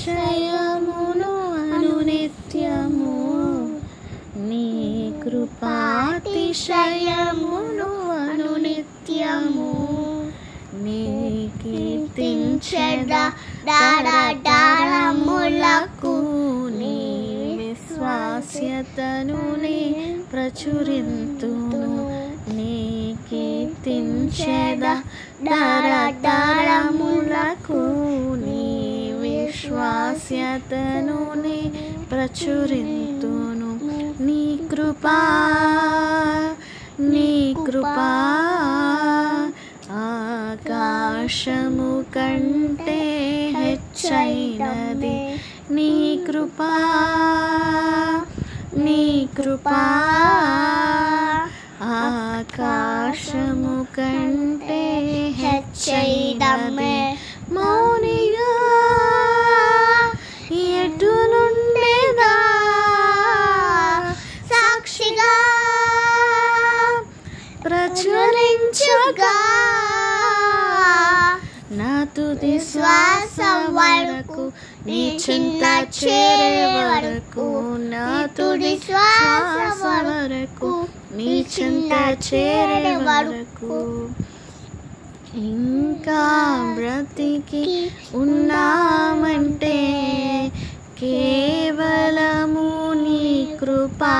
కృపాతిశయమును అనునిత్యము నీ కృపాతిశయమును అనునిత్యము నీ కీర్తించెద తరతరములకు నీ విశ్వాస్యతను నీ ప్రచురింతును నీ కీర్తించెద తరతరములకు నీ విశ్వాస్యతను నీ ప్రచురింతును నీ కృపా ఆకాశము కంటే హెచ్చైనది నీ కృపా ఆకాశము కంటే హెచ్చైనది మౌనిగా ఎటు నుండేదా సాక్షిగా ప్రచురించుగా నా తుది శ్వాసం వరకు నీ చింత చేరే వరకు నా తుది శ్వాసం వరకు నీ చింత చేరే వరకు ఇంకా బ్రతికి ఉన్నామంటే కేవలము నీ కృపా